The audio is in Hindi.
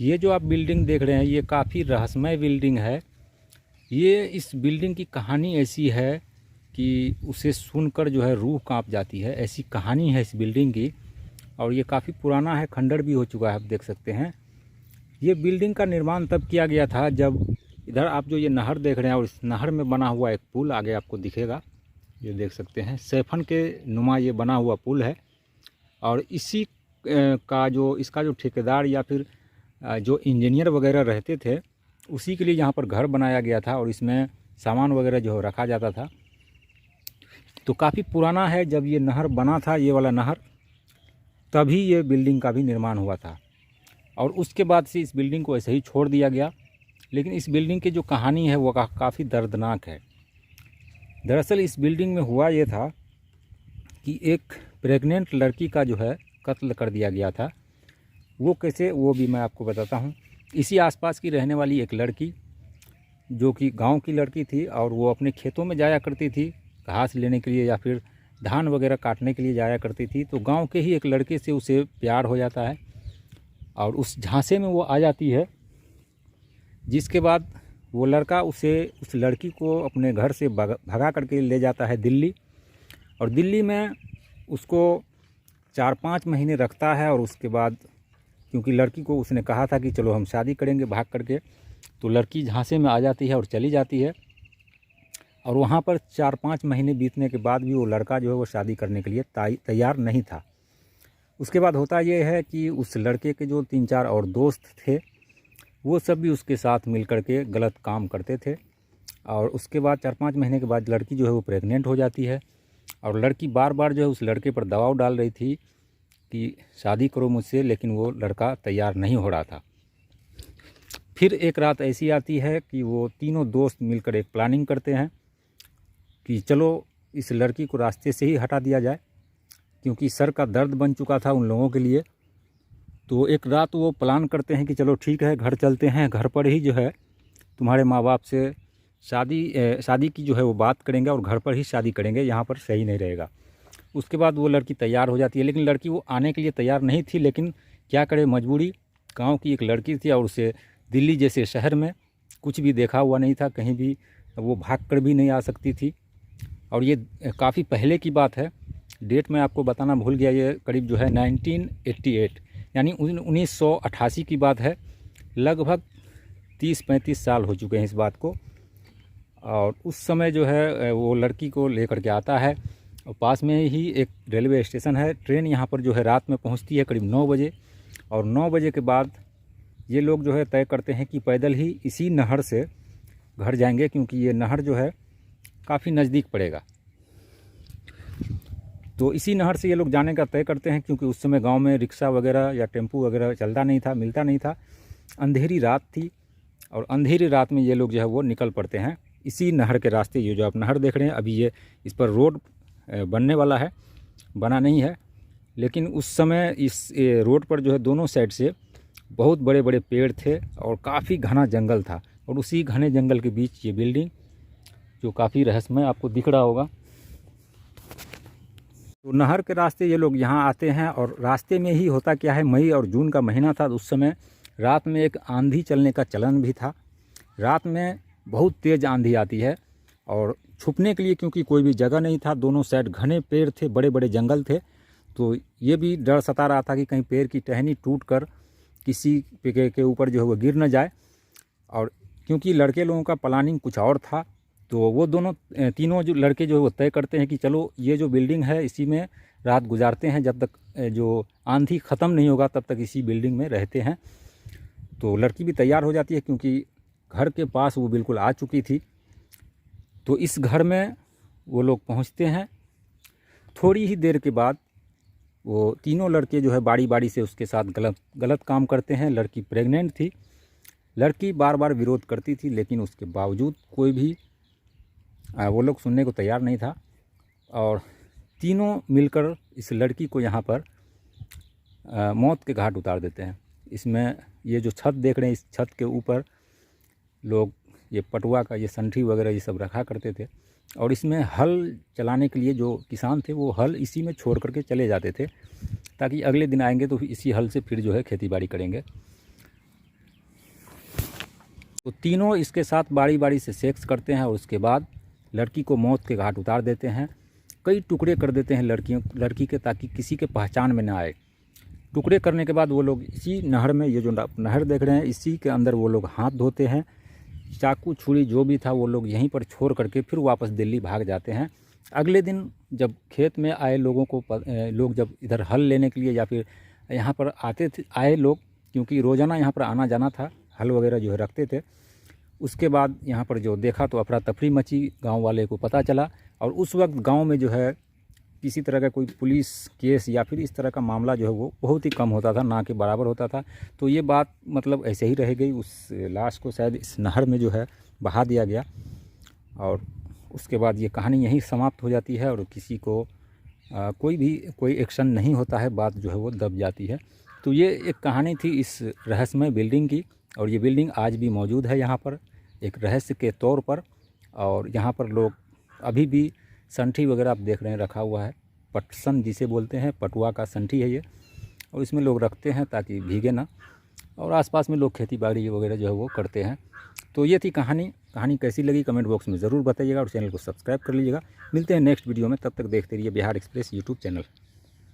ये जो आप बिल्डिंग देख रहे हैं ये काफ़ी रहस्यमय बिल्डिंग है। ये इस बिल्डिंग की कहानी ऐसी है कि उसे सुनकर जो है रूह कांप जाती है, ऐसी कहानी है इस बिल्डिंग की। और ये काफ़ी पुराना है, खंडर भी हो चुका है, आप देख सकते हैं। ये बिल्डिंग का निर्माण तब किया गया था जब इधर आप जो ये नहर देख रहे हैं और इस नहर में बना हुआ एक पुल आगे आपको दिखेगा, ये देख सकते हैं, सैफन के नुमा ये बना हुआ पुल है। और इसी का जो इसका जो ठेकेदार या फिर जो इंजीनियर वगैरह रहते थे, उसी के लिए यहाँ पर घर बनाया गया था और इसमें सामान वगैरह जो रखा जाता था। तो काफ़ी पुराना है। जब ये नहर बना था, ये वाला नहर, तभी ये बिल्डिंग का भी निर्माण हुआ था और उसके बाद से इस बिल्डिंग को ऐसे ही छोड़ दिया गया। लेकिन इस बिल्डिंग की जो कहानी है वो काफ़ी दर्दनाक है। दरअसल इस बिल्डिंग में हुआ ये था कि एक प्रेग्नेंट लड़की का जो है कत्ल कर दिया गया था। वो कैसे, वो भी मैं आपको बताता हूँ। इसी आसपास की रहने वाली एक लड़की, जो कि गांव की लड़की थी, और वो अपने खेतों में जाया करती थी घास लेने के लिए या फिर धान वगैरह काटने के लिए जाया करती थी। तो गांव के ही एक लड़के से उसे प्यार हो जाता है और उस झांसे में वो आ जाती है, जिसके बाद वो लड़का उस लड़की को अपने घर से भगा करके ले जाता है दिल्ली। और दिल्ली में उसको 4-5 महीने रखता है। और उसके बाद, क्योंकि लड़की को उसने कहा था कि चलो हम शादी करेंगे भाग करके, तो लड़की झांसे में आ जाती है और चली जाती है। और वहाँ पर 4-5 महीने बीतने के बाद भी वो लड़का जो है वो शादी करने के लिए तैयार नहीं था। उसके बाद होता ये है कि उस लड़के के जो 3-4 और दोस्त थे, वो सब भी उसके साथ मिल कर के गलत काम करते थे। और उसके बाद 4-5 महीने के बाद लड़की जो है वो प्रेग्नेंट हो जाती है। और लड़की बार बार जो है उस लड़के पर दबाव डाल रही थी कि शादी करो मुझसे, लेकिन वो लड़का तैयार नहीं हो रहा था। फिर एक रात ऐसी आती है कि वो तीनों दोस्त मिलकर एक प्लानिंग करते हैं कि चलो इस लड़की को रास्ते से ही हटा दिया जाए, क्योंकि सर का दर्द बन चुका था उन लोगों के लिए। तो एक रात वो प्लान करते हैं कि चलो ठीक है, घर चलते हैं, घर पर ही जो है तुम्हारे माँ बाप से शादी की जो है वो बात करेंगे और घर पर ही शादी करेंगे, यहाँ पर सही नहीं रहेगा। उसके बाद वो लड़की तैयार हो जाती है, लेकिन लड़की वो आने के लिए तैयार नहीं थी। लेकिन क्या करे, मजबूरी। गांव की एक लड़की थी और उसे दिल्ली जैसे शहर में कुछ भी देखा हुआ नहीं था, कहीं भी वो भाग कर भी नहीं आ सकती थी। और ये काफ़ी पहले की बात है, डेट मैं आपको बताना भूल गया। ये करीब जो है 1988 यानी 1988 की बात है। लगभग 30-35 साल हो चुके हैं इस बात को। और उस समय जो है वो लड़की को लेकर के आता है और पास में ही एक रेलवे स्टेशन है। ट्रेन यहाँ पर जो है रात में पहुँचती है करीब 9 बजे। और 9 बजे के बाद ये लोग जो है तय करते हैं कि पैदल ही इसी नहर से घर जाएंगे, क्योंकि ये नहर जो है काफ़ी नज़दीक पड़ेगा। तो इसी नहर से ये लोग जाने का तय करते हैं, क्योंकि उस समय गांव में रिक्शा वगैरह या टेम्पू वगैरह चलता नहीं था, मिलता नहीं था। अंधेरी रात थी और अंधेरी रात में ये लोग जो है वो निकल पड़ते हैं इसी नहर के रास्ते। ये जो आप नहर देख रहे हैं, अभी ये इस पर रोड बनने वाला है, बना नहीं है। लेकिन उस समय इस रोड पर जो है दोनों साइड से बहुत बड़े बड़े पेड़ थे और काफ़ी घना जंगल था। और उसी घने जंगल के बीच ये बिल्डिंग, जो काफ़ी रहस्यमय आपको दिख रहा होगा। तो नहर के रास्ते ये लोग यहाँ आते हैं और रास्ते में ही होता क्या है, मई और जून का महीना था। उस समय रात में एक आंधी चलने का चलन भी था। रात में बहुत तेज़ आंधी आती है और छुपने के लिए क्योंकि कोई भी जगह नहीं था, दोनों साइड घने पेड़ थे, बड़े बड़े जंगल थे। तो ये भी डर सता रहा था कि कहीं पेड़ की टहनी टूट कर किसी के ऊपर जो है वो गिर न जाए। और क्योंकि लड़के लोगों का प्लानिंग कुछ और था, तो वो तीनों जो लड़के जो है वो तय करते हैं कि चलो ये जो बिल्डिंग है इसी में रात गुजारते हैं, जब तक जो आंधी ख़त्म नहीं होगा तब तक इसी बिल्डिंग में रहते हैं। तो लड़की भी तैयार हो जाती है, क्योंकि घर के पास वो बिल्कुल आ चुकी थी। तो इस घर में वो लोग पहुंचते हैं। थोड़ी ही देर के बाद वो तीनों लड़के जो है बारी बारी से उसके साथ गलत काम करते हैं। लड़की प्रेग्नेंट थी, लड़की बार बार विरोध करती थी, लेकिन उसके बावजूद कोई भी वो लोग सुनने को तैयार नहीं था। और तीनों मिलकर इस लड़की को यहाँ पर मौत के घाट उतार देते हैं। इसमें ये जो छत देख रहे हैं, इस छत के ऊपर लोग ये पटुआ का ये संठी वगैरह ये सब रखा करते थे। और इसमें हल चलाने के लिए जो किसान थे वो हल इसी में छोड़ करके चले जाते थे, ताकि अगले दिन आएंगे तो इसी हल से फिर जो है खेती बाड़ी करेंगे। तो तीनों इसके साथ बारी बारी से सेक्स करते हैं और उसके बाद लड़की को मौत के घाट उतार देते हैं। कई टुकड़े कर देते हैं लड़की के, ताकि किसी के पहचान में ना आए। टुकड़े करने के बाद वो लोग इसी नहर में, ये जो नहर देख रहे हैं, इसी के अंदर वो लोग हाथ धोते हैं। चाकू छुरी जो भी था वो लोग यहीं पर छोड़ करके फिर वापस दिल्ली भाग जाते हैं। अगले दिन जब खेत में आए लोग जब इधर हल लेने के लिए या फिर यहाँ पर आए लोग, क्योंकि रोज़ाना यहाँ पर आना जाना था, हल वगैरह जो है रखते थे। उसके बाद यहाँ पर जो देखा तो अफरा तफरी मची, गांव वाले को पता चला। और उस वक्त गांव में जो है किसी तरह का कोई पुलिस केस या फिर इस तरह का मामला जो है वो बहुत ही कम होता था, ना के बराबर होता था। तो ये बात मतलब ऐसे ही रह गई। उस लाश को शायद इस नहर में जो है बहा दिया गया और उसके बाद ये कहानी यहीं समाप्त हो जाती है और किसी को कोई एक्शन नहीं होता है, बात जो है वो दब जाती है। तो ये एक कहानी थी इस रहस्यमय बिल्डिंग की, और ये बिल्डिंग आज भी मौजूद है यहाँ पर एक रहस्य के तौर पर। और यहाँ पर लोग अभी भी संठी वगैरह आप देख रहे हैं रखा हुआ है, पटसन जिसे बोलते हैं, पटुआ का संठी है ये, और इसमें लोग रखते हैं ताकि भीगे ना। और आसपास में लोग खेती बाड़ी वगैरह जो है वो करते हैं। तो ये थी कहानी कैसी लगी कमेंट बॉक्स में ज़रूर बताइएगा और चैनल को सब्सक्राइब कर लीजिएगा। मिलते हैं नेक्स्ट वीडियो में, तब तक देखते रहिए बिहार एक्सप्रेस यूट्यूब चैनल।